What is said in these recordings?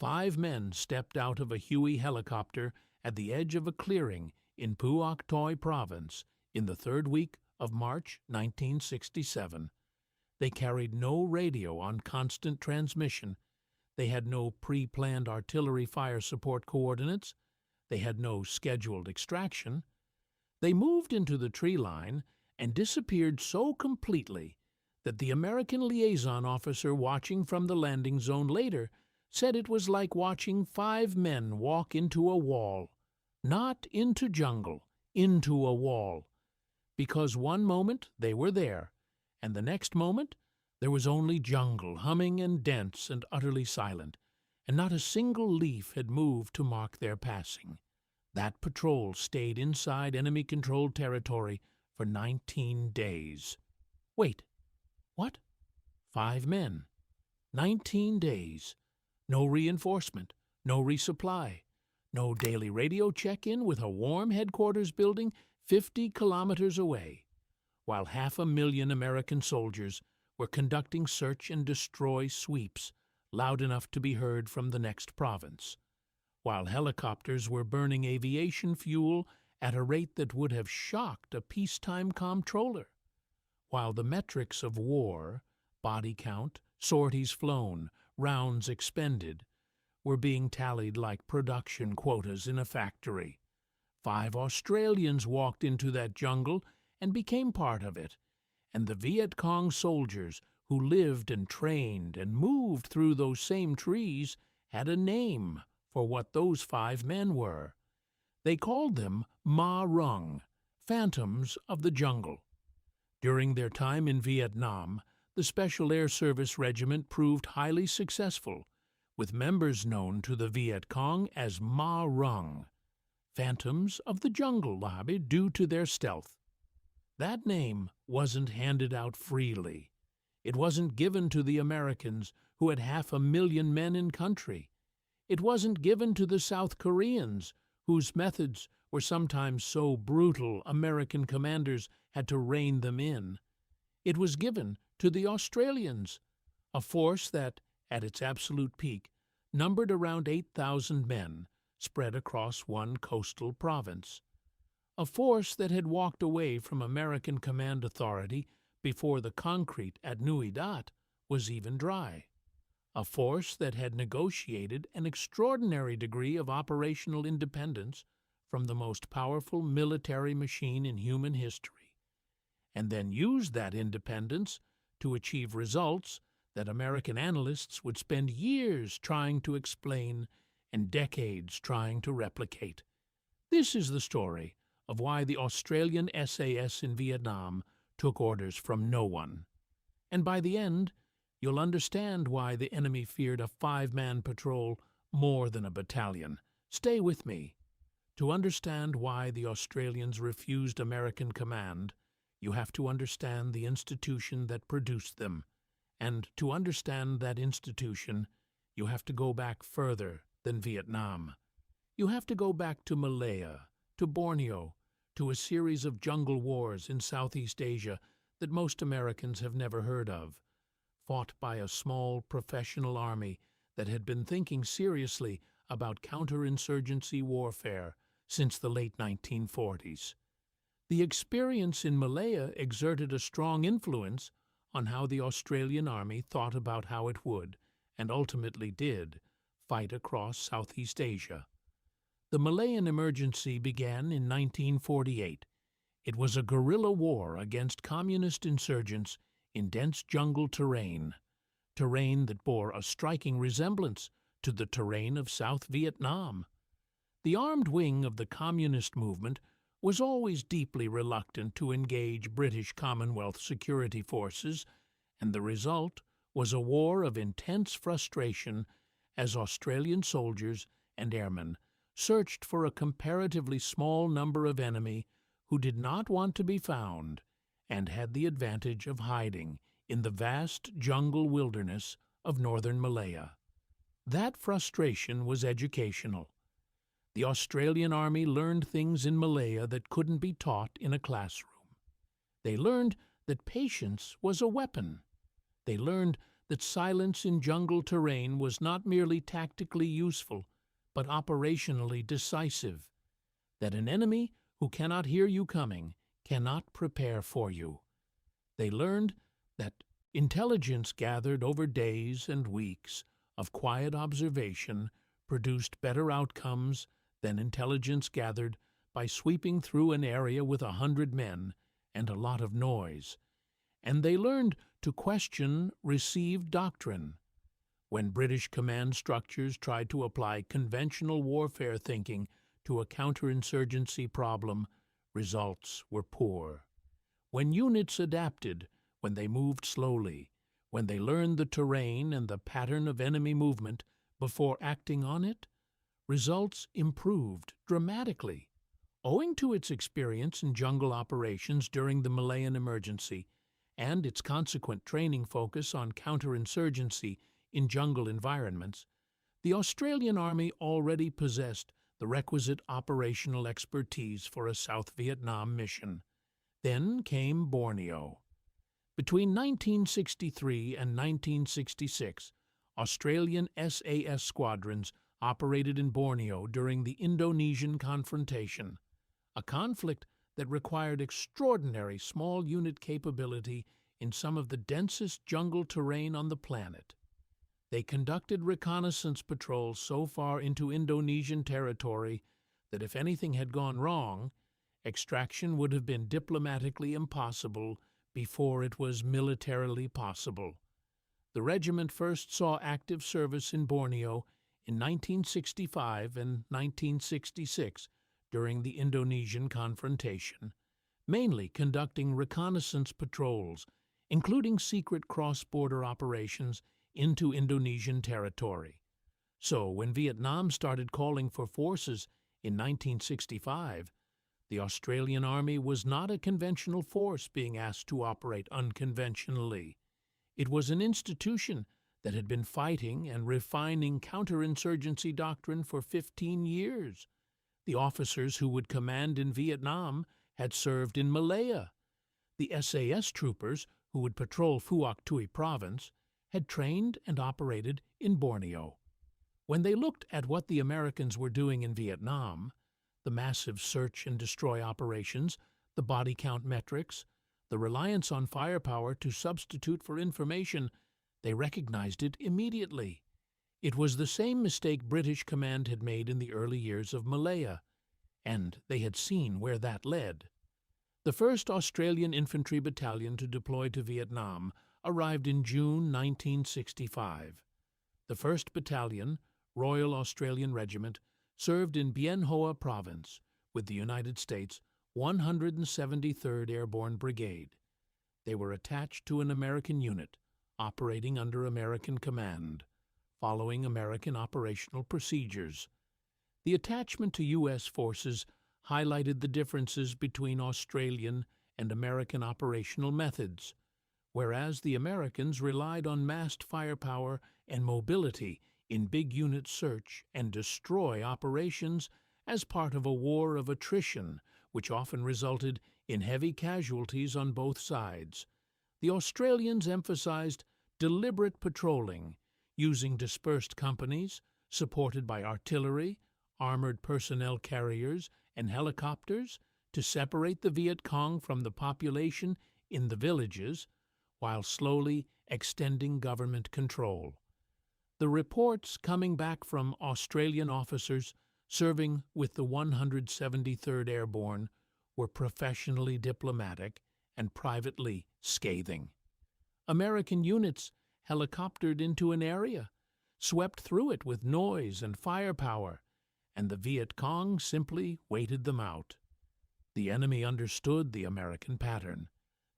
5 men stepped out of a Huey helicopter at the edge of a clearing in Phuoc Toi Province in the 3rd week of March 1967. They carried no radio on constant transmission. They had no pre-planned artillery fire support coordinates. They had no scheduled extraction. They moved into the tree line and disappeared so completely that the American liaison officer watching from the landing zone later said it was like watching 5 men walk into a wall. Not into jungle, into a wall. Because one moment they were there, and the next moment there was only jungle, humming and dense and utterly silent, and not a single leaf had moved to mark their passing. That patrol stayed inside enemy-controlled territory for 19 days. Wait, what? 5 men. 19 days. No reinforcement, no resupply, no daily radio check-in with a warm headquarters building 50 kilometers away, while 500,000 American soldiers were conducting search and destroy sweeps loud enough to be heard from the next province, while helicopters were burning aviation fuel at a rate that would have shocked a peacetime comptroller, while the metrics of war, body count, sorties flown, rounds expended, were being tallied like production quotas in a factory. 5 Australians walked into that jungle and became part of it, and the Viet Cong soldiers who lived and trained and moved through those same trees had a name for what those 5 men were. They called them Ma Rung, phantoms of the jungle. During their time in Vietnam, the Special Air Service Regiment proved highly successful, with members known to the Viet Cong as Ma Rung, phantoms of the jungle lobby due to their stealth. That name wasn't handed out freely. It wasn't given to the Americans who had 500,000 men in country. It wasn't given to the South Koreans, whose methods were sometimes so brutal American commanders had to rein them in. It was given to the Australians, a force that, at its absolute peak, numbered around 8,000 men, spread across one coastal province. A force that had walked away from American command authority before the concrete at Nui Dat was even dry. A force that had negotiated an extraordinary degree of operational independence from the most powerful military machine in human history, and then used that independence to achieve results that American analysts would spend years trying to explain and decades trying to replicate. This is the story of why the Australian SAS in Vietnam took orders from no one. And by the end, you'll understand why the enemy feared a 5-man patrol more than a battalion. Stay with me. To understand why the Australians refused American command, you have to understand the institution that produced them. And to understand that institution, you have to go back further than Vietnam. You have to go back to Malaya, to Borneo, to a series of jungle wars in Southeast Asia that most Americans have never heard of, fought by a small professional army that had been thinking seriously about counterinsurgency warfare since the late 1940s. The experience in Malaya exerted a strong influence on how the Australian Army thought about how it would, and ultimately did, fight across Southeast Asia. The Malayan emergency began in 1948. It was a guerrilla war against communist insurgents in dense jungle terrain that bore a striking resemblance to the terrain of South Vietnam. The armed wing of the communist movement was always deeply reluctant to engage British Commonwealth security forces, and the result was a war of intense frustration as Australian soldiers and airmen searched for a comparatively small number of enemy who did not want to be found and had the advantage of hiding in the vast jungle wilderness of northern Malaya. That frustration was educational. The Australian Army learned things in Malaya that couldn't be taught in a classroom. They learned that patience was a weapon. They learned that silence in jungle terrain was not merely tactically useful, but operationally decisive, that an enemy who cannot hear you coming cannot prepare for you. They learned that intelligence gathered over days and weeks of quiet observation produced better outcomes than intelligence gathered by sweeping through an area with 100 men and a lot of noise. And they learned to question received doctrine. When British command structures tried to apply conventional warfare thinking to a counterinsurgency problem, results were poor. When units adapted, when they moved slowly, when they learned the terrain and the pattern of enemy movement before acting on it, results improved dramatically. Owing to its experience in jungle operations during the Malayan Emergency and its consequent training focus on counterinsurgency in jungle environments, the Australian Army already possessed the requisite operational expertise for a South Vietnam mission. Then came Borneo. Between 1963 and 1966, Australian SAS squadrons operated in Borneo during the Indonesian confrontation, a conflict that required extraordinary small unit capability in some of the densest jungle terrain on the planet. They conducted reconnaissance patrols so far into Indonesian territory that if anything had gone wrong, extraction would have been diplomatically impossible before it was militarily possible. The regiment first saw active service in Borneo in 1965 and 1966 during the Indonesian confrontation, mainly conducting reconnaissance patrols, including secret cross-border operations into Indonesian territory. So when Vietnam started calling for forces in 1965, the Australian Army was not a conventional force being asked to operate unconventionally. It was an institution that had been fighting and refining counterinsurgency doctrine for 15 years. The officers who would command in Vietnam had served in Malaya. The SAS troopers who would patrol Phuoc Tuy province had trained and operated in Borneo. When they looked at what the Americans were doing in Vietnam, the massive search and destroy operations, the body count metrics, the reliance on firepower to substitute for information, they recognized it immediately. It was the same mistake British command had made in the early years of Malaya, and they had seen where that led. The 1st Australian Infantry Battalion to deploy to Vietnam arrived in June 1965. The 1st Battalion, Royal Australian Regiment, served in Bien Hoa Province with the United States 173rd Airborne Brigade. They were attached to an American unit, operating under American command, following American operational procedures. The attachment to U.S. forces highlighted the differences between Australian and American operational methods. Whereas the Americans relied on massed firepower and mobility in big unit search and destroy operations as part of a war of attrition, which often resulted in heavy casualties on both sides, the Australians emphasized deliberate patrolling, using dispersed companies, supported by artillery, armored personnel carriers, and helicopters, to separate the Viet Cong from the population in the villages, while slowly extending government control. The reports coming back from Australian officers serving with the 173rd Airborne were professionally diplomatic and privately scathing. American units helicoptered into an area, swept through it with noise and firepower, and the Viet Cong simply waited them out. The enemy understood the American pattern.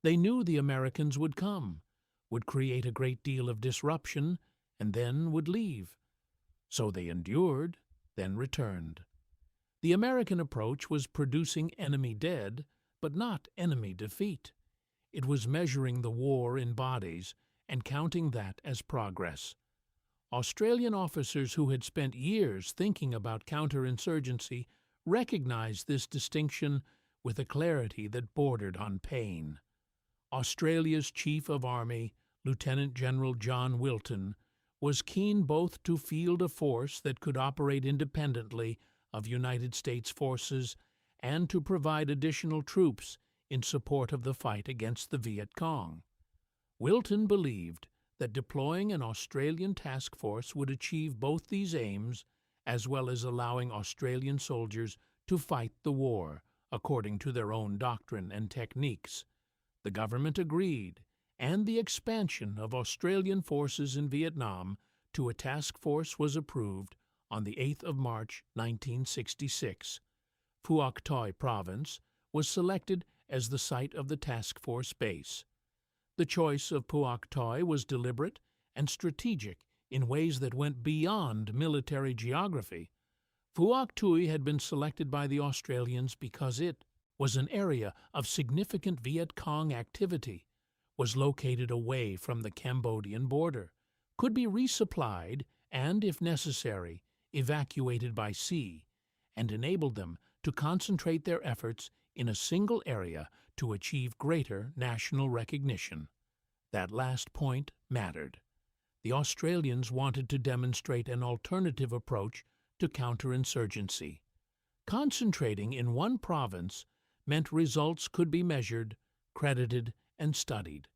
They knew the Americans would come, would create a great deal of disruption, and then would leave. So they endured, then returned. The American approach was producing enemy dead, but not enemy defeat. It was measuring the war in bodies and counting that as progress. Australian officers who had spent years thinking about counterinsurgency recognized this distinction with a clarity that bordered on pain. Australia's Chief of Army Lieutenant General John Wilton, was keen both to field a force that could operate independently of United States forces and to provide additional troops in support of the fight against the Viet Cong. Wilton believed that deploying an Australian task force would achieve both these aims, as well as allowing Australian soldiers to fight the war according to their own doctrine and techniques. The government agreed, and the expansion of Australian forces in Vietnam to a task force was approved on the 8th of March 1966. Phuoc Toi Province was selected as the site of the task force base. The choice of Phuoc Toi was deliberate and strategic in ways that went beyond military geography. Phuoc Toi had been selected by the Australians because it was an area of significant Viet Cong activity, was located away from the Cambodian border, could be resupplied and, if necessary, evacuated by sea, and enabled them to concentrate their efforts in a single area to achieve greater national recognition. That last point mattered. The Australians wanted to demonstrate an alternative approach to counterinsurgency. Concentrating in one province meant results could be measured, credited, and studied.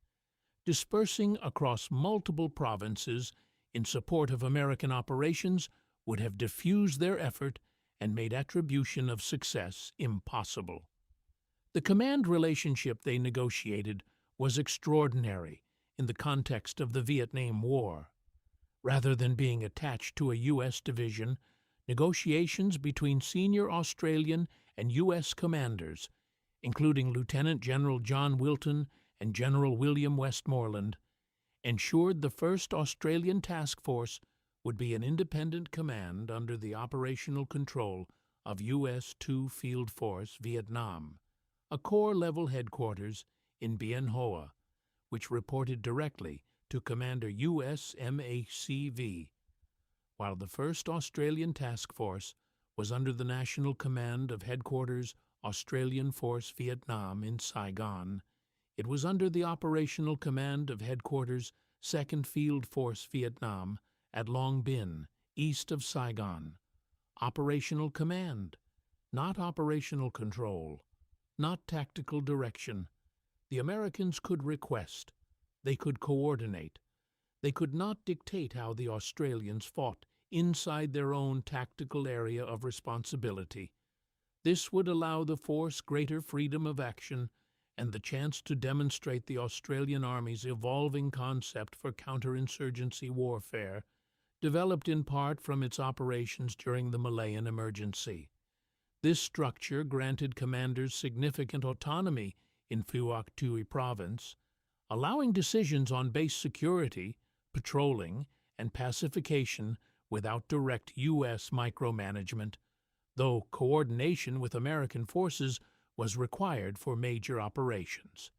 Dispersing across multiple provinces in support of American operations would have diffused their effort and made attribution of success impossible. The command relationship they negotiated was extraordinary in the context of the Vietnam War. Rather than being attached to a U.S. division, negotiations between senior Australian and U.S. commanders, including Lieutenant General John Wilton and General William Westmoreland, ensured the 1st Australian Task Force would be an independent command under the operational control of U.S. 2 Field Force Vietnam, a corps-level headquarters in Bien Hoa, which reported directly to Commander U.S. MACV, while the 1st Australian Task Force was under the national command of Headquarters Australian Force Vietnam in Saigon. It was under the operational command of Headquarters 2nd Field Force Vietnam at Long Binh, east of Saigon. Operational command, not operational control, not tactical direction. The Americans could request. They could coordinate. They could not dictate how the Australians fought inside their own tactical area of responsibility. This would allow the force greater freedom of action and the chance to demonstrate the Australian Army's evolving concept for counterinsurgency warfare, developed in part from its operations during the Malayan Emergency. This structure granted commanders significant autonomy in Phuoc Toi Province, allowing decisions on base security, patrolling, and pacification without direct U.S. micromanagement, though coordination with American forces was required for major operations.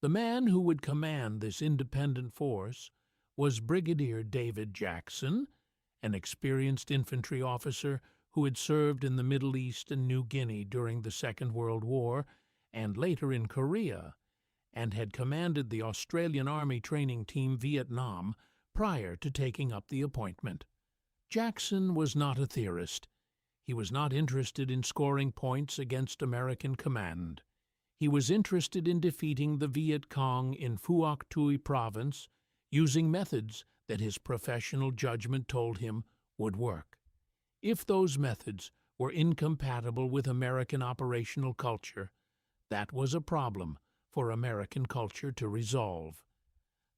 The man who would command this independent force was Brigadier David Jackson, an experienced infantry officer who had served in the Middle East and New Guinea during the Second World War and later in Korea, and had commanded the Australian Army Training Team Vietnam prior to taking up the appointment. Jackson was not a theorist. He was not interested in scoring points against American command. He was interested in defeating the Viet Cong in Phuoc Toi Province using methods that his professional judgment told him would work. If those methods were incompatible with American operational culture, that was a problem for American culture to resolve.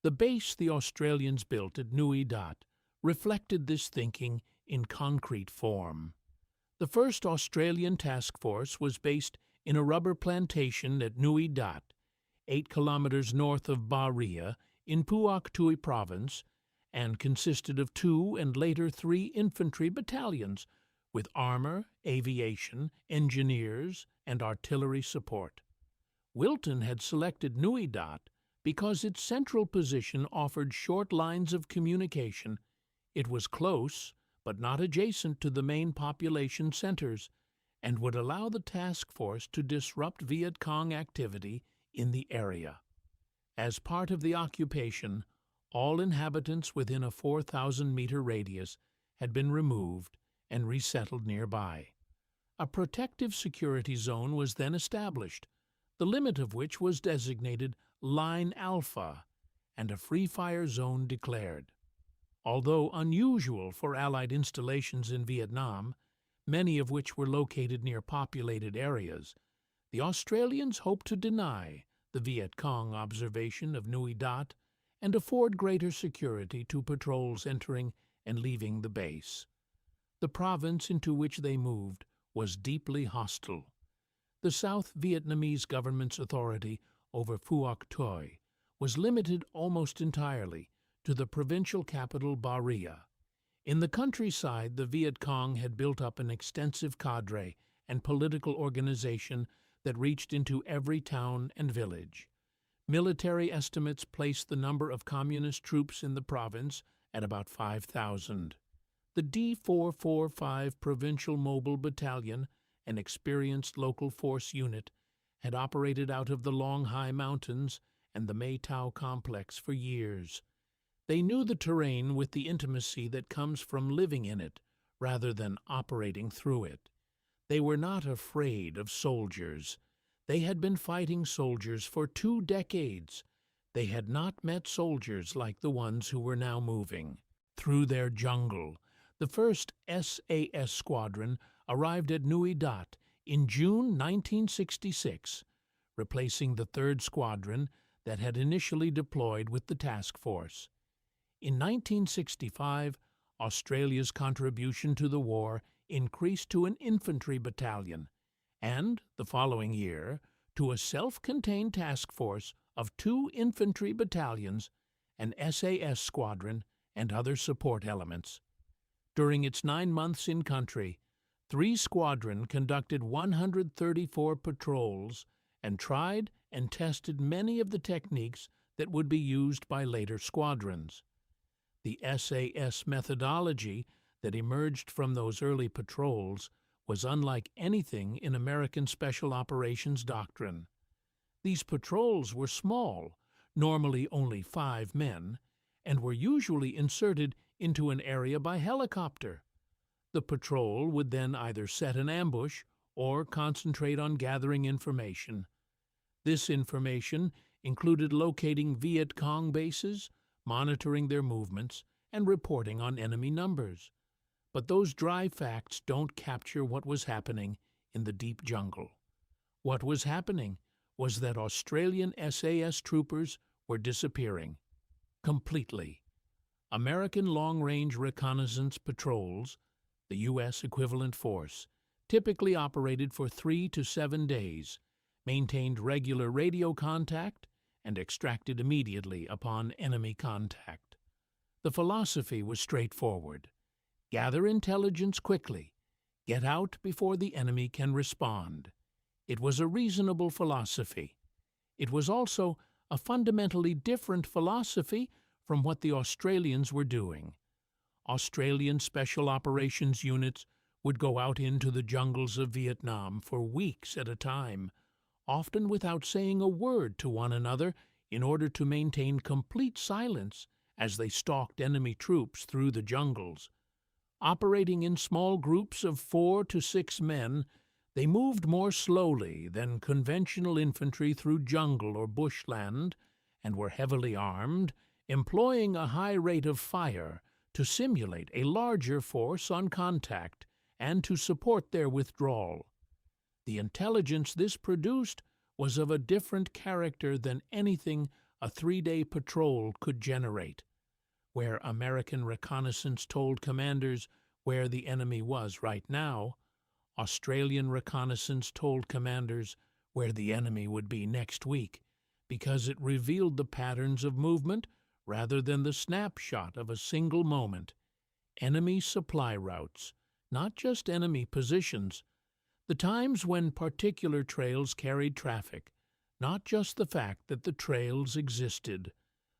The base the Australians built at Nui Dat reflected this thinking in concrete form. The 1st Australian Task Force was based in a rubber plantation at Nui Dat, 8 kilometers north of Ba Ria in Phuoc Toi Province, and consisted of 2 and later 3 infantry battalions with armor, aviation, engineers, and artillery support. Wilton had selected Nui Dat because its central position offered short lines of communication. It was close, but not adjacent to the main population centers, and would allow the task force to disrupt Viet Cong activity in the area. As part of the occupation, all inhabitants within a 4,000-meter radius had been removed and resettled nearby. A protective security zone was then established, the limit of which was designated Line Alpha, and a free-fire zone declared. Although unusual for Allied installations in Vietnam, many of which were located near populated areas, the Australians hoped to deny the Viet Cong observation of Nui Dat and afford greater security to patrols entering and leaving the base. The province into which they moved was deeply hostile. The South Vietnamese government's authority over Phuoc Toi was limited almost entirely to the provincial capital Ba Ria. In the countryside, the Viet Cong had built up an extensive cadre and political organization that reached into every town and village. Military estimates placed the number of communist troops in the province at about 5,000. The D445 Provincial Mobile Battalion, an experienced local force unit, had operated out of the Long Hai Mountains and the Mai Tao complex for years. They knew the terrain with the intimacy that comes from living in it rather than operating through it. They were not afraid of soldiers. They had been fighting soldiers for 2 decades. They had not met soldiers like the ones who were now moving through their jungle. The 1st SAS Squadron arrived at Nui Dat in June 1966, replacing the 3rd Squadron that had initially deployed with the task force. In 1965, Australia's contribution to the war increased to an infantry battalion, and, the following year, to a self-contained task force of 2 infantry battalions, an SAS squadron, and other support elements. During its 9 months in country, 3 squadrons conducted 134 patrols and tried and tested many of the techniques that would be used by later squadrons. The SAS methodology that emerged from those early patrols was unlike anything in American Special Operations doctrine. These patrols were small, normally only 5 men, and were usually inserted into an area by helicopter. The patrol would then either set an ambush or concentrate on gathering information. This information included locating Viet Cong bases, monitoring their movements, and reporting on enemy numbers. But those dry facts don't capture what was happening in the deep jungle. What was happening was that Australian SAS troopers were disappearing completely. American long-range reconnaissance patrols, the U.S. equivalent force, typically operated for 3 to 7 days, maintained regular radio contact, and extracted immediately upon enemy contact. The philosophy was straightforward. Gather intelligence quickly. Get out before the enemy can respond. It was a reasonable philosophy. It was also a fundamentally different philosophy from what the Australians were doing. Australian Special Operations units would go out into the jungles of Vietnam for weeks at a time, often without saying a word to one another, in order to maintain complete silence as they stalked enemy troops through the jungles. Operating in small groups of 4 to 6 men, they moved more slowly than conventional infantry through jungle or bushland, and were heavily armed, employing a high rate of fire to simulate a larger force on contact and to support their withdrawal. The intelligence this produced was of a different character than anything a 3-day patrol could generate. Where American reconnaissance told commanders where the enemy was right now, Australian reconnaissance told commanders where the enemy would be next week, because it revealed the patterns of movement rather than the snapshot of a single moment. Enemy supply routes, not just enemy positions. The times when particular trails carried traffic, not just the fact that the trails existed.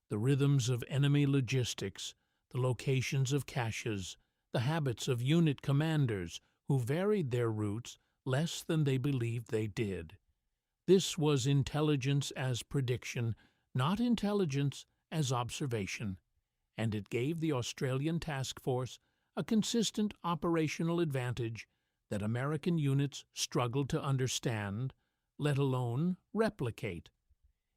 The rhythms of enemy logistics, the locations of caches, the habits of unit commanders who varied their routes less than they believed they did. This was intelligence as prediction, not intelligence as observation. and it gave the Australian task force a consistent operational advantage that American units struggled to understand, let alone replicate.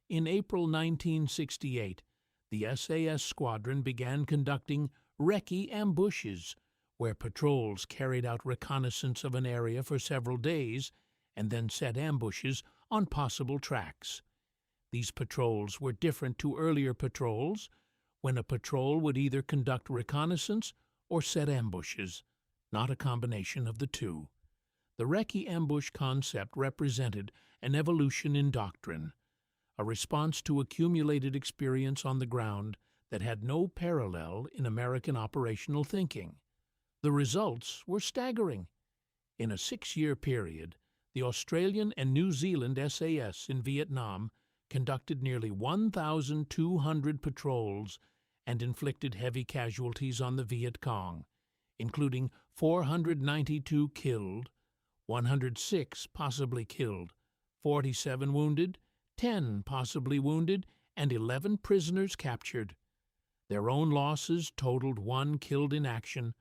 In April 1968, the SAS squadron began conducting recce ambushes, where patrols carried out reconnaissance of an area for several days and then set ambushes on possible tracks. These patrols were different to earlier patrols, when a patrol would either conduct reconnaissance or set ambushes, not a combination of the two. The recce ambush concept represented an evolution in doctrine, a response to accumulated experience on the ground that had no parallel in American operational thinking. The results were staggering. In a 6-year period, the Australian and New Zealand SAS in Vietnam conducted nearly 1,200 patrols and inflicted heavy casualties on the Viet Cong, including 492 killed, 106 possibly killed, 47 wounded, 10 possibly wounded, and 11 prisoners captured. Their own losses totaled 1 killed in action,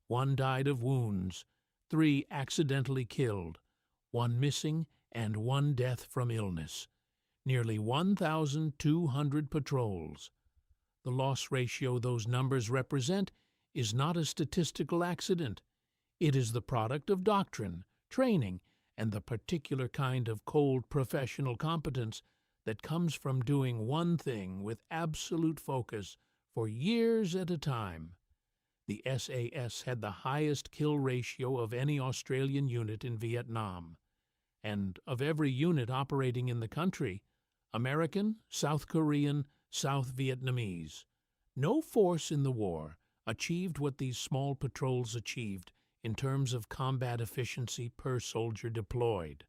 1 died of wounds, 3 accidentally killed, 1 missing, and 1 death from illness. Nearly 1,200 patrols. The loss ratio those numbers represent is not a statistical accident. It is the product of doctrine, training, and the particular kind of cold professional competence that comes from doing one thing with absolute focus for years at a time. The SAS had the highest kill ratio of any Australian unit in Vietnam, and of every unit operating in the country, American, South Korean, South Vietnamese. No force in the war achieved what these small patrols achieved in terms of combat efficiency per soldier deployed.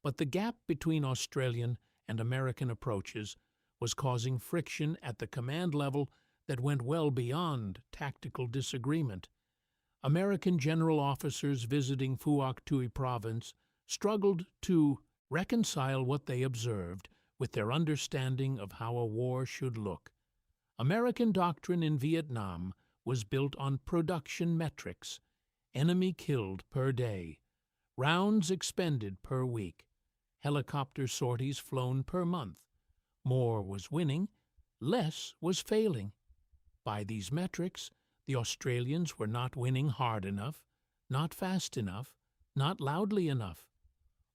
But the gap between Australian and American approaches was causing friction at the command level that went well beyond tactical disagreement. American general officers visiting Phuoc Tuy Province struggled to reconcile what they observed with their understanding of how a war should look. American doctrine in Vietnam was built on production metrics: enemy killed per day, rounds expended per week, helicopter sorties flown per month. More was winning, less was failing. By these metrics, the Australians were not winning hard enough, not fast enough, not loudly enough.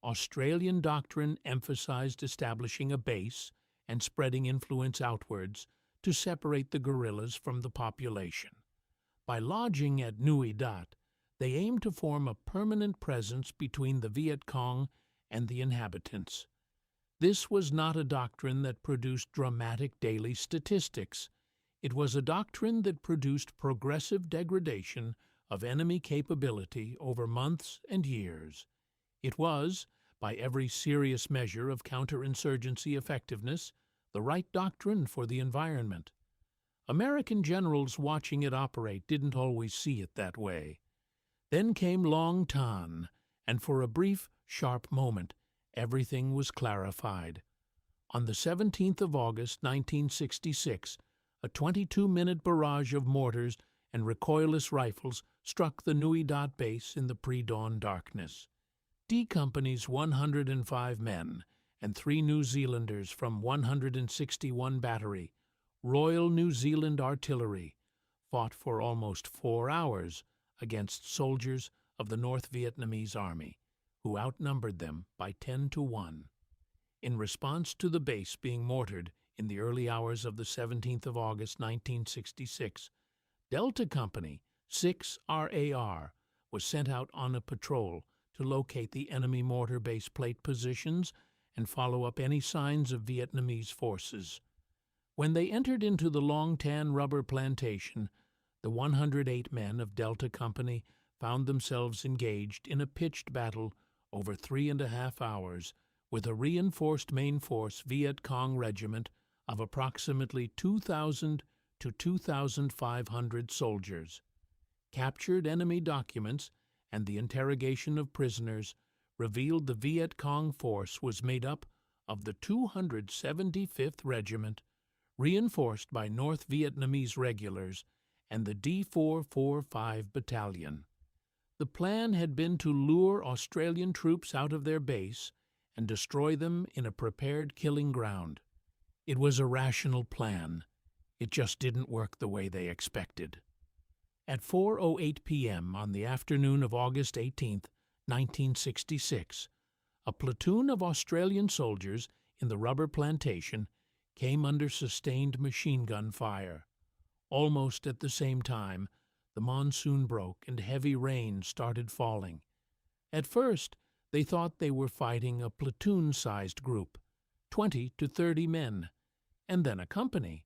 Australian doctrine emphasized establishing a base and spreading influence outwards to separate the guerrillas from the population. By lodging at Nui Dat, they aimed to form a permanent presence between the Viet Cong and the inhabitants. This was not a doctrine that produced dramatic daily statistics. It was a doctrine that produced progressive degradation of enemy capability over months and years. It was, by every serious measure of counterinsurgency effectiveness, the right doctrine for the environment. American generals watching it operate didn't always see it that way. Then came Long Tan, and for a brief, sharp moment, everything was clarified. On the 17th of August, 1966, a 22-minute barrage of mortars and recoilless rifles struck the Nui Dat base in the pre-dawn darkness. D Company's 105 men and 3 New Zealanders from 161 Battery, Royal New Zealand Artillery, fought for almost 4 hours against soldiers of the North Vietnamese Army, who outnumbered them by 10-1. In response to the base being mortared in the early hours of the 17th of August, 1966, Delta Company 6 RAR was sent out on a patrol to locate the enemy mortar base plate positions and follow up any signs of Vietnamese forces. When they entered into the Long Tan rubber plantation, the 108 men of Delta Company found themselves engaged in a pitched battle over 3.5 hours with a reinforced main force Viet Cong regiment of approximately 2,000 to 2,500 soldiers. Captured enemy documents and the interrogation of prisoners revealed the Viet Cong force was made up of the 275th Regiment, reinforced by North Vietnamese regulars and the D445 Battalion. The plan had been to lure Australian troops out of their base and destroy them in a prepared killing ground. It was a rational plan. It just didn't work the way they expected. At 4:08 p.m. on the afternoon of August 18, 1966, a platoon of Australian soldiers in the rubber plantation came under sustained machine gun fire. Almost at the same time, the monsoon broke and heavy rain started falling. At first, they thought they were fighting a platoon-sized group, 20 to 30 men, and then a company,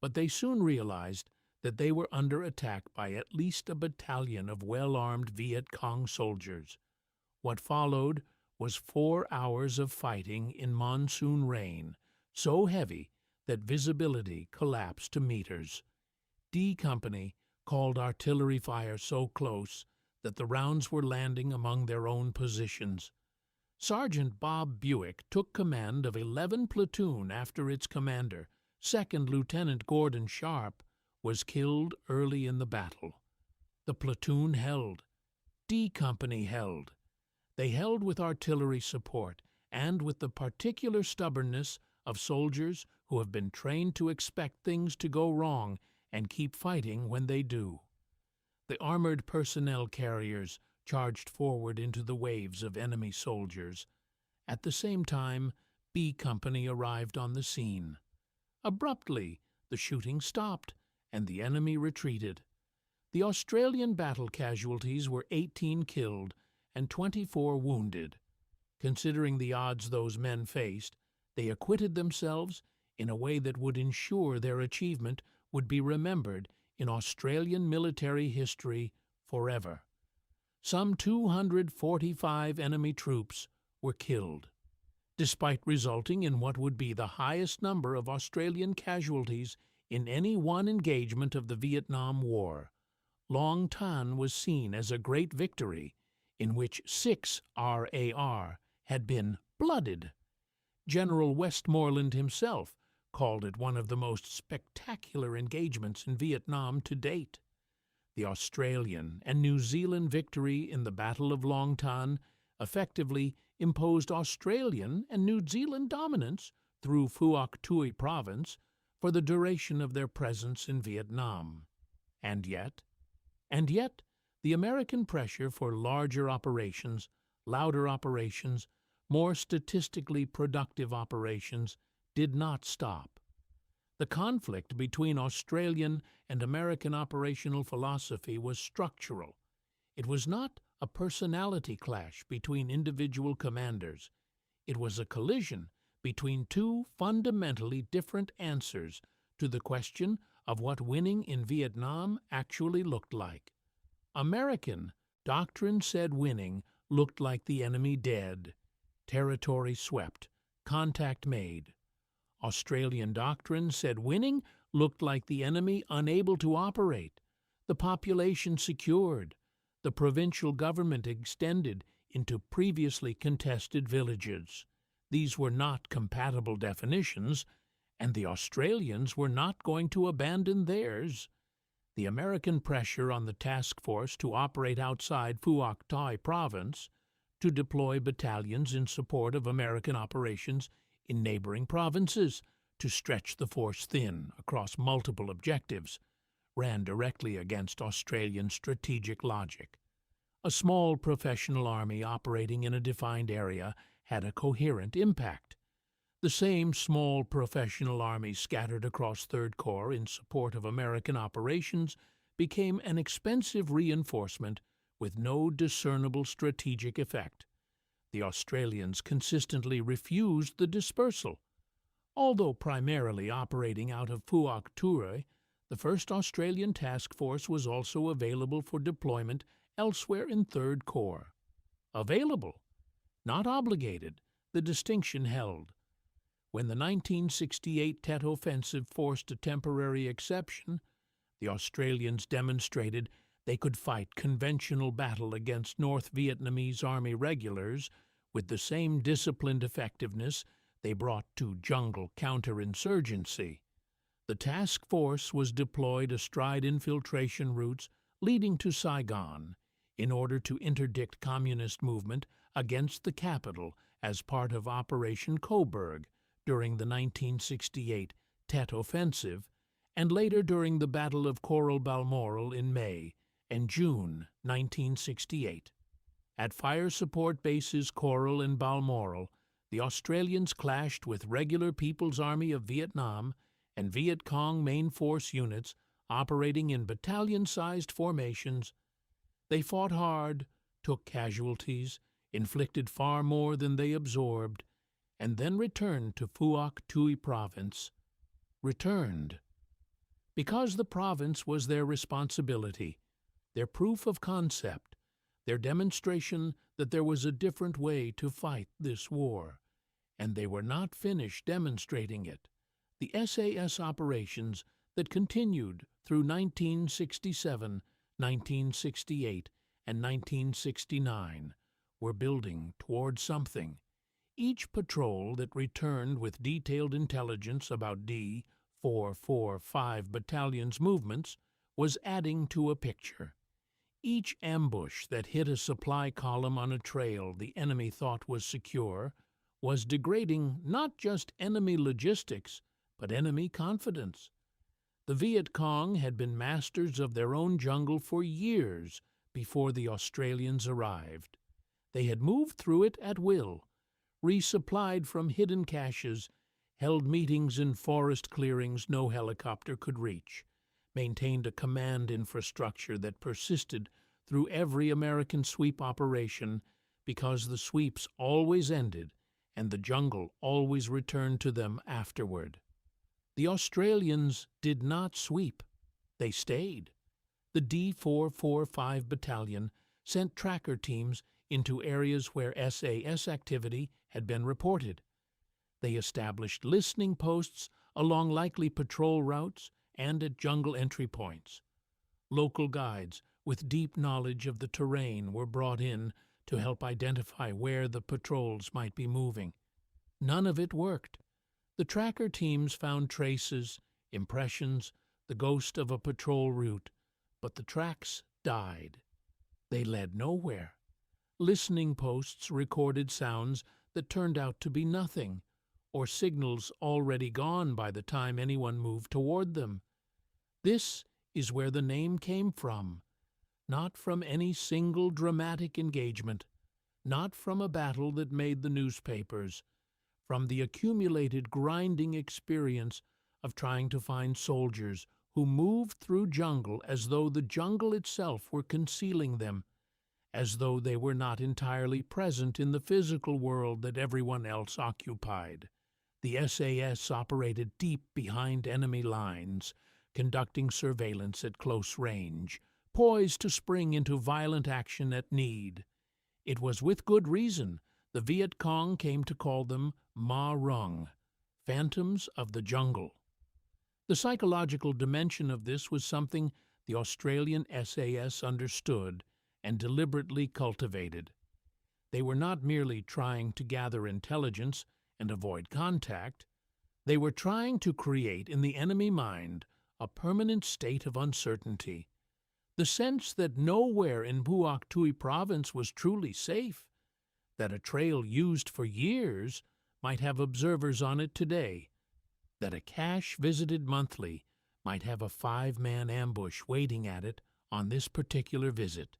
but they soon realized that they were under attack by at least a battalion of well-armed Viet Cong soldiers. What followed was 4 hours of fighting in monsoon rain, so heavy that visibility collapsed to meters. D Company called artillery fire so close that the rounds were landing among their own positions. Sergeant Bob Buick took command of 11 platoon after its commander, 2nd Lieutenant Gordon Sharp, was killed early in the battle. The platoon held. D Company held. They held with artillery support and with the particular stubbornness of soldiers who have been trained to expect things to go wrong and keep fighting when they do. The armored personnel carriers charged forward into the waves of enemy soldiers. At the same time, B Company arrived on the scene. Abruptly, the shooting stopped, and the enemy retreated. The Australian battle casualties were 18 killed and 24 wounded. Considering the odds those men faced, they acquitted themselves in a way that would ensure their achievement would be remembered in Australian military history forever. Some 245 enemy troops were killed, despite resulting in what would be the highest number of Australian casualties in any one engagement of the Vietnam War. Long Tan was seen as a great victory in which 6 RAR had been blooded. General Westmoreland himself called it one of the most spectacular engagements in Vietnam to date. The Australian and New Zealand victory in the Battle of Long Tan effectively imposed Australian and New Zealand dominance through Phuoc Tuy Province for the duration of their presence in Vietnam. And yet, the American pressure for larger operations, louder operations, more statistically productive operations did not stop. The conflict between Australian and American operational philosophy was structural. It was not a personality clash between individual commanders. It was a collision between two fundamentally different answers to the question of what winning in Vietnam actually looked like. American doctrine said winning looked like the enemy dead, territory swept, contact made. Australian doctrine said winning looked like the enemy unable to operate, the population secured, the provincial government extended into previously contested villages. These were not compatible definitions, and the Australians were not going to abandon theirs. The American pressure on the task force to operate outside Phuoc Tuy Province, to deploy battalions in support of American operations in neighboring provinces, to stretch the force thin across multiple objectives, ran directly against Australian strategic logic. A small professional army operating in a defined area had a coherent impact. The same small professional army scattered across Third Corps in support of American operations became an expensive reinforcement with no discernible strategic effect. The Australians consistently refused the dispersal. Although primarily operating out of Phuoc Tuy, the 1st Australian Task Force was also available for deployment elsewhere in Third Corps. Available, not obligated, the distinction held. When the 1968 Tet Offensive forced a temporary exception, the Australians demonstrated they could fight conventional battle against North Vietnamese Army regulars with the same disciplined effectiveness they brought to jungle counterinsurgency. The task force was deployed astride infiltration routes leading to Saigon in order to interdict communist movement against the capital as part of Operation Coburg during the 1968 Tet Offensive, and later during the Battle of Coral Balmoral in May and June 1968. At fire support bases Coral and Balmoral, the Australians clashed with regular People's Army of Vietnam and Viet Cong main force units operating in battalion-sized formations. They fought hard, took casualties, inflicted far more than they absorbed, and then returned to Phuoc Tuy Province. Returned. Because the province was their responsibility, their proof of concept, their demonstration that there was a different way to fight this war, and they were not finished demonstrating it. The SAS operations that continued through 1967, 1968, and 1969 were building toward something. Each patrol that returned with detailed intelligence about D-445 Battalion's movements was adding to a picture. Each ambush that hit a supply column on a trail the enemy thought was secure was degrading not just enemy logistics, but enemy confidence. The Viet Cong had been masters of their own jungle for years before the Australians arrived. They had moved through it at will, resupplied from hidden caches, held meetings in forest clearings no helicopter could reach, maintained a command infrastructure that persisted through every American sweep operation because the sweeps always ended and the jungle always returned to them afterward. The Australians did not sweep. They stayed. The D-445 Battalion sent tracker teams into areas where SAS activity had been reported. They established listening posts along likely patrol routes and at jungle entry points. Local guides with deep knowledge of the terrain were brought in to help identify where the patrols might be moving. None of it worked. The tracker teams found traces, impressions, the ghost of a patrol route, but the tracks died. They led nowhere. Listening posts recorded sounds that turned out to be nothing, or signals already gone by the time anyone moved toward them. This is where the name came from, not from any single dramatic engagement, not from a battle that made the newspapers, from the accumulated grinding experience of trying to find soldiers who moved through jungle as though the jungle itself were concealing them, as though they were not entirely present in the physical world that everyone else occupied. The SAS operated deep behind enemy lines, conducting surveillance at close range, poised to spring into violent action at need. It was with good reason the Viet Cong came to call them Ma Rung, phantoms of the jungle. The psychological dimension of this was something the Australian SAS understood and deliberately cultivated. They were not merely trying to gather intelligence and avoid contact. They were trying to create in the enemy mind a permanent state of uncertainty, the sense that nowhere in Phuoc Tuy Province was truly safe, that a trail used for years might have observers on it today, that a cache visited monthly might have a 5-man ambush waiting at it on this particular visit,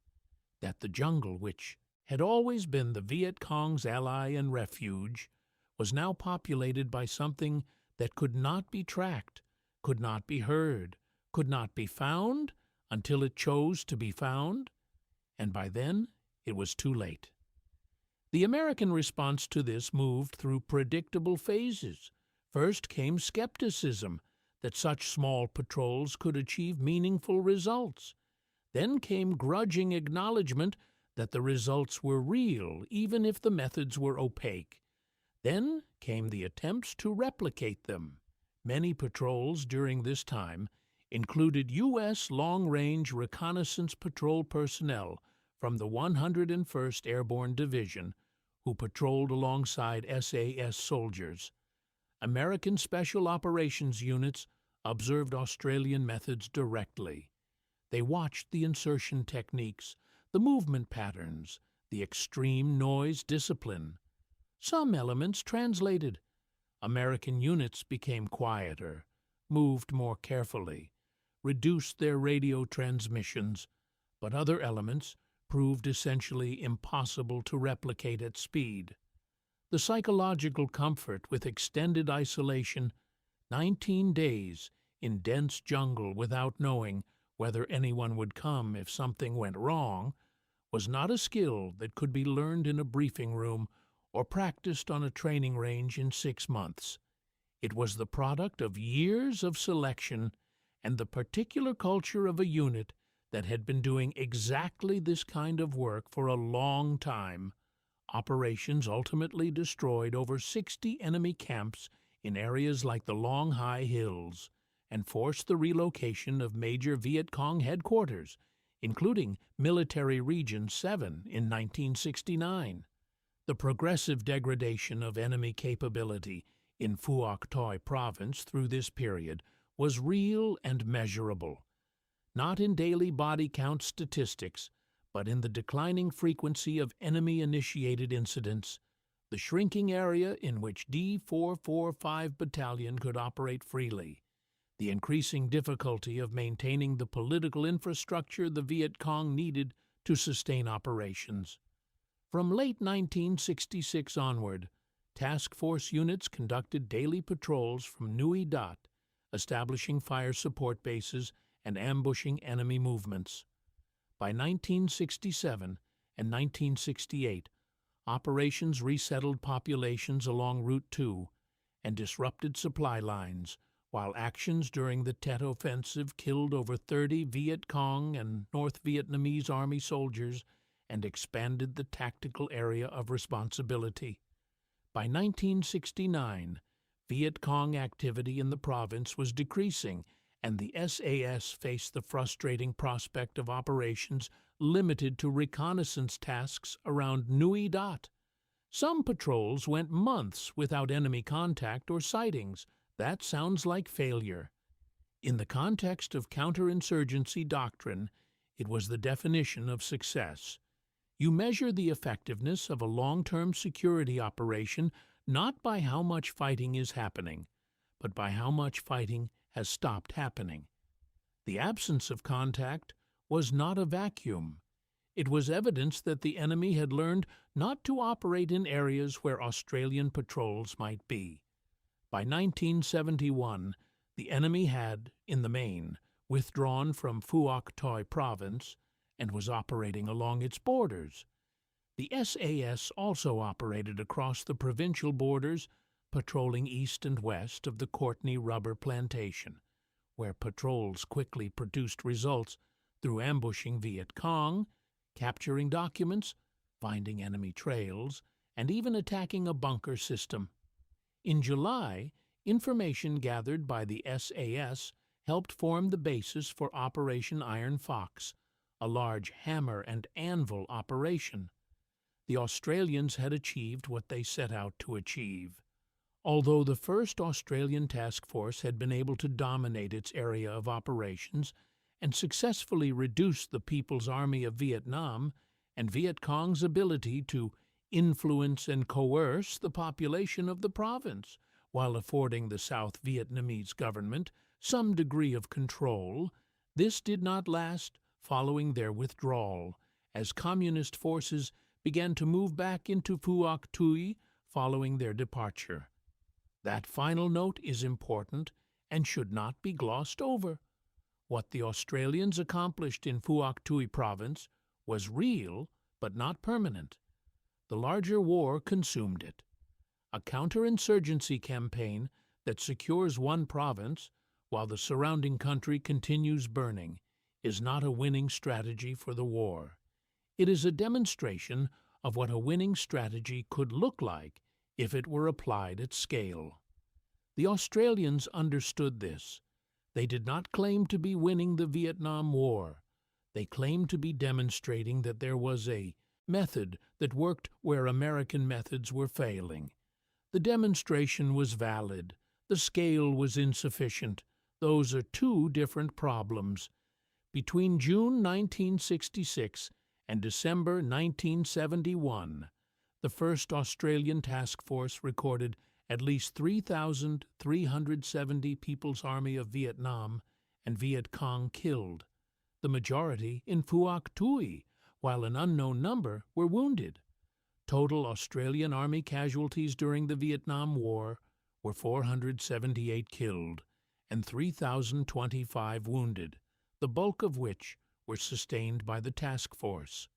that the jungle, which had always been the Viet Cong's ally and refuge, was now populated by something that could not be tracked, could not be heard, could not be found until it chose to be found, and by then it was too late. The American response to this moved through predictable phases. First came skepticism that such small patrols could achieve meaningful results. Then came grudging acknowledgement that the results were real, even if the methods were opaque. Then came the attempts to replicate them. Many patrols during this time included U.S. long-range reconnaissance patrol personnel from the 101st Airborne Division who patrolled alongside SAS soldiers. American Special Operations units observed Australian methods directly. They watched the insertion techniques, the movement patterns, the extreme noise discipline. Some elements translated. American units became quieter, moved more carefully, reduced their radio transmissions, but other elements proved essentially impossible to replicate at speed. The psychological comfort with extended isolation, 19 days in dense jungle without knowing whether anyone would come if something went wrong, was not a skill that could be learned in a briefing room or practiced on a training range in 6 months. It was the product of years of selection and the particular culture of a unit that had been doing exactly this kind of work for a long time. Operations ultimately destroyed over 60 enemy camps in areas like the Long High Hills and forced the relocation of major Viet Cong headquarters, including Military Region 7 in 1969. The progressive degradation of enemy capability in Phuoc Toi Province through this period was real and measurable, not in daily body count statistics, but in the declining frequency of enemy-initiated incidents, the shrinking area in which D445 Battalion could operate freely, the increasing difficulty of maintaining the political infrastructure the Viet Cong needed to sustain operations. From late 1966 onward, task force units conducted daily patrols from Nui Dat, establishing fire support bases and ambushing enemy movements. By 1967 and 1968, operations resettled populations along Route 2 and disrupted supply lines, while actions during the Tet Offensive killed over 30 Viet Cong and North Vietnamese Army soldiers and expanded the tactical area of responsibility. By 1969, Viet Cong activity in the province was decreasing, and the SAS faced the frustrating prospect of operations limited to reconnaissance tasks around Nui Dat. Some patrols went months without enemy contact or sightings. That sounds like failure. In the context of counterinsurgency doctrine, it was the definition of success. You measure the effectiveness of a long-term security operation not by how much fighting is happening, but by how much fighting has stopped happening. The absence of contact was not a vacuum. It was evidence that the enemy had learned not to operate in areas where Australian patrols might be. By 1971, the enemy had, in the main, withdrawn from Phuoc Toi Province and was operating along its borders. The SAS also operated across the provincial borders, patrolling east and west of the Courtney rubber plantation, where patrols quickly produced results through ambushing Viet Cong, capturing documents, finding enemy trails, and even attacking a bunker system. In July, information gathered by the SAS helped form the basis for Operation Iron Fox, a large hammer and anvil operation. The Australians had achieved what they set out to achieve. Although the first Australian task force had been able to dominate its area of operations and successfully reduce the People's Army of Vietnam and Viet Cong's ability to influence and coerce the population of the province, while affording the South Vietnamese government some degree of control, this did not last following their withdrawal, as communist forces began to move back into Phuoc Tuy following their departure. That final note is important and should not be glossed over. What the Australians accomplished in Phuoc Tuy Province was real but not permanent. The larger war consumed it. A counterinsurgency campaign that secures one province while the surrounding country continues burning is not a winning strategy for the war. It is a demonstration of what a winning strategy could look like if it were applied at scale. The Australians understood this. They did not claim to be winning the Vietnam War. They claimed to be demonstrating that there was a method that worked where American methods were failing. The demonstration was valid. The scale was insufficient. Those are two different problems. Between June 1966 and December 1971, the first Australian task force recorded at least 3,370 People's Army of Vietnam and Viet Cong killed, the majority in Phuoc Tuy, while an unknown number were wounded. Total Australian Army casualties during the Vietnam War were 478 killed and 3,025 wounded, the bulk of which were sustained by the task force.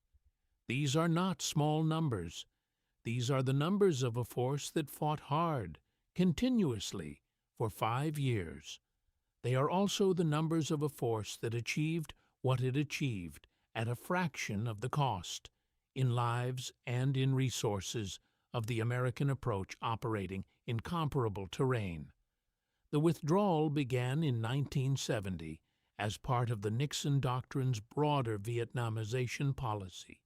These are not small numbers. These are the numbers of a force that fought hard, continuously, for 5 years. They are also the numbers of a force that achieved what it achieved at a fraction of the cost, in lives and in resources, of the American approach operating in comparable terrain. The withdrawal began in 1970 as part of the Nixon Doctrine's broader Vietnamization policy.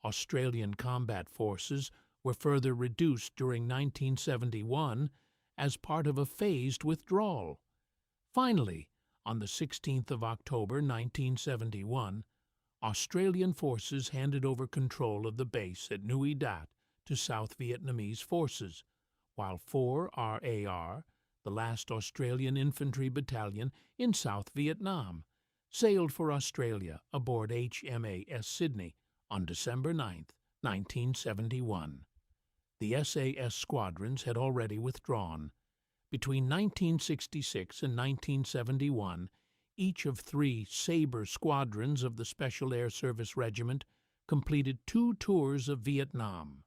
Australian combat forces were further reduced during 1971 as part of a phased withdrawal. Finally, on the 16th of October 1971, Australian forces handed over control of the base at Nui Dat to South Vietnamese forces, while 4 RAR, the last Australian infantry battalion in South Vietnam, sailed for Australia aboard HMAS Sydney on December 9, 1971. The SAS squadrons had already withdrawn. Between 1966 and 1971, each of 3 Sabre squadrons of the Special Air Service Regiment completed 2 tours of Vietnam.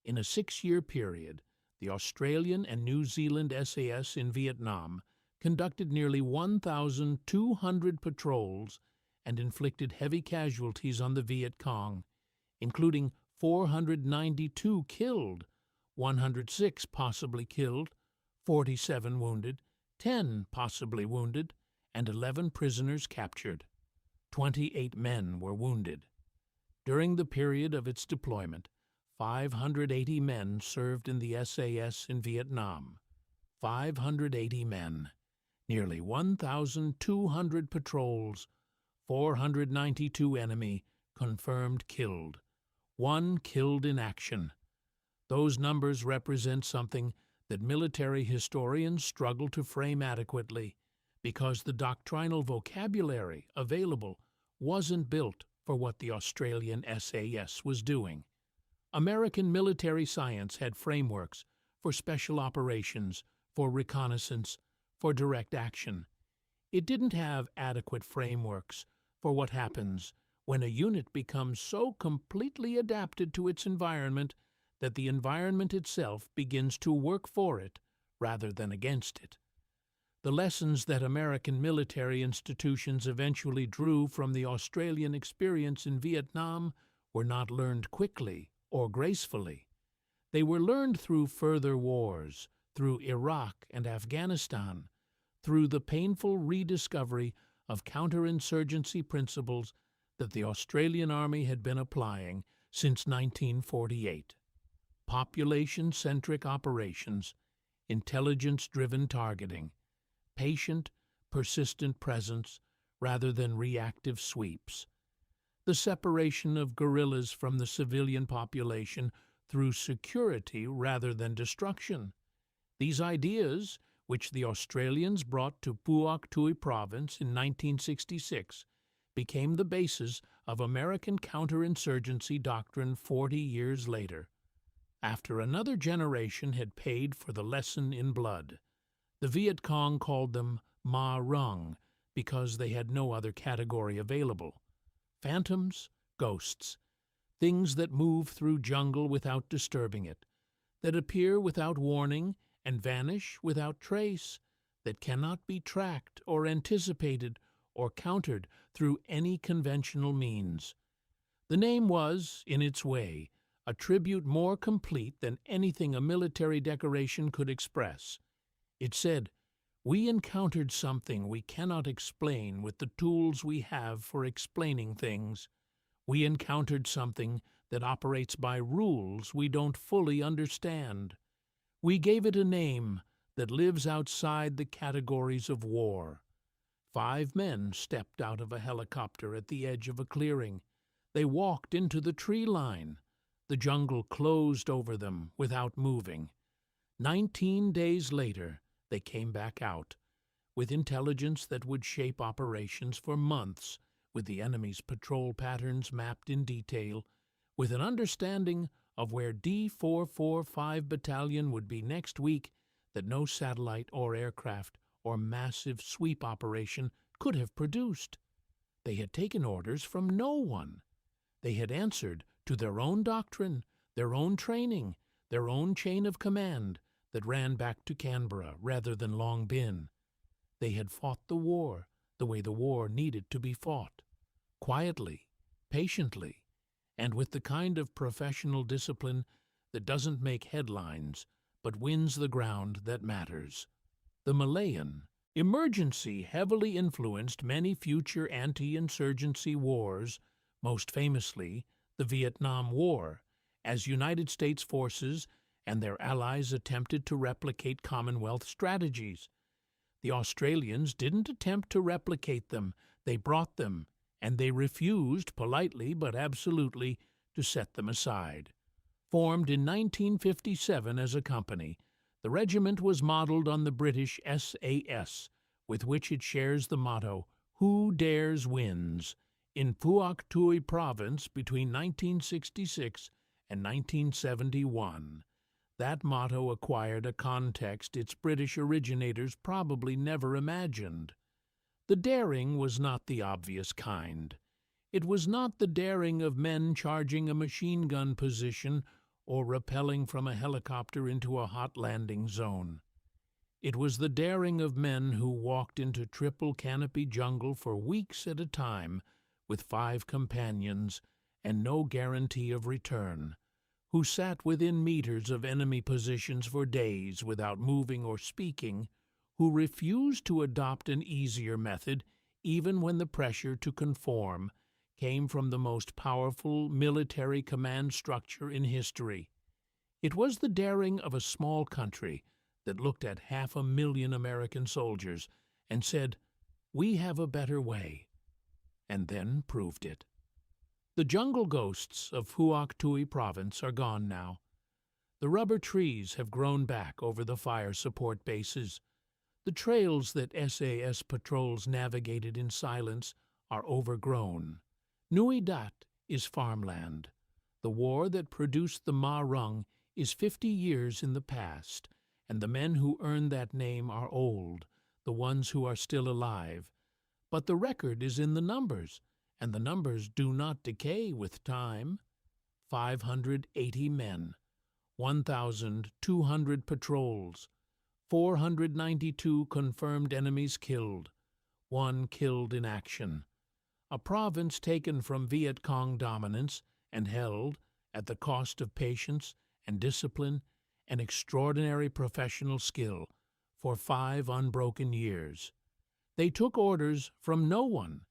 In a 6-year period, the Australian and New Zealand SAS in Vietnam conducted nearly 1,200 patrols and inflicted heavy casualties on the Viet Cong, including 492 killed, 106 possibly killed, 47 wounded, 10 possibly wounded, and 11 prisoners captured. 28 men were wounded. During the period of its deployment, 580 men served in the SAS in Vietnam. 580 men, nearly 1,200 patrols, 492 enemy confirmed killed, 1 killed in action. Those numbers represent something that military historians struggle to frame adequately, because the doctrinal vocabulary available wasn't built for what the Australian SAS was doing. American military science had frameworks for special operations, for reconnaissance, for direct action. It didn't have adequate frameworks for what happens when a unit becomes so completely adapted to its environment that the environment itself begins to work for it rather than against it. The lessons that American military institutions eventually drew from the Australian experience in Vietnam were not learned quickly or gracefully. They were learned through further wars, through Iraq and Afghanistan, through the painful rediscovery of counterinsurgency principles that the Australian Army had been applying since 1948. Population-centric operations, intelligence-driven targeting, patient, persistent presence rather than reactive sweeps, the separation of guerrillas from the civilian population through security rather than destruction. These ideas, which the Australians brought to Phuoc Tuy Province in 1966, became the basis of American counterinsurgency doctrine 40 years later. After another generation had paid for the lesson in blood, the Viet Cong called them Ma Rung because they had no other category available. Phantoms, ghosts, things that move through jungle without disturbing it, that appear without warning and vanish without trace, that cannot be tracked or anticipated or countered through any conventional means. The name was, in its way, a tribute more complete than anything a military decoration could express. It said, "We encountered something we cannot explain with the tools we have for explaining things. We encountered something that operates by rules we don't fully understand. We gave it a name, that lives outside the categories of war. 5 men stepped out of a helicopter at the edge of a clearing. They walked into the tree line. The jungle closed over them without moving. 19 days later, they came back out, with intelligence that would shape operations for months, with the enemy's patrol patterns mapped in detail, with an understanding of where D445 Battalion would be next week that no satellite or aircraft or massive sweep operation could have produced. They had taken orders from no one. They had answered to their own doctrine, their own training, their own chain of command that ran back to Canberra rather than Long Bin. They had fought the war the way the war needed to be fought, quietly, patiently, and with the kind of professional discipline that doesn't make headlines but wins the ground that matters. The Malayan emergency heavily influenced many future anti-insurgency wars, most famously the Vietnam War, as United States forces and their allies attempted to replicate Commonwealth strategies. The Australians didn't attempt to replicate them, they brought them, and they refused, politely but absolutely, to set them aside. Formed in 1957 as a company, the regiment was modeled on the British SAS, with which it shares the motto, "Who Dares Wins," in Phuoc Tuy Province between 1966 and 1971. That motto acquired a context its British originators probably never imagined. The daring was not the obvious kind. It was not the daring of men charging a machine gun position or rappelling from a helicopter into a hot landing zone. It was the daring of men who walked into triple canopy jungle for weeks at a time with 5 companions and no guarantee of return, who sat within meters of enemy positions for days without moving or speaking, who refused to adopt an easier method even when the pressure to conform came from the most powerful military command structure in history. It was the daring of a small country that looked at 500,000 American soldiers and said, "We have a better way," and then proved it. The jungle ghosts of Phuoc Tuy Province are gone now. The rubber trees have grown back over the fire support bases. The trails that SAS patrols navigated in silence are overgrown. Nui Dat is farmland. The war that produced the Ma Rung is 50 years in the past, and the men who earned that name are old, the ones who are still alive. But the record is in the numbers, and the numbers do not decay with time. 580 men, 1,200 patrols, 492 confirmed enemies killed, 1 killed in action. A province taken from Viet Cong dominance and held, at the cost of patience and discipline and extraordinary professional skill, for 5 unbroken years. They took orders from no one,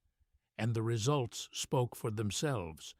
and the results spoke for themselves.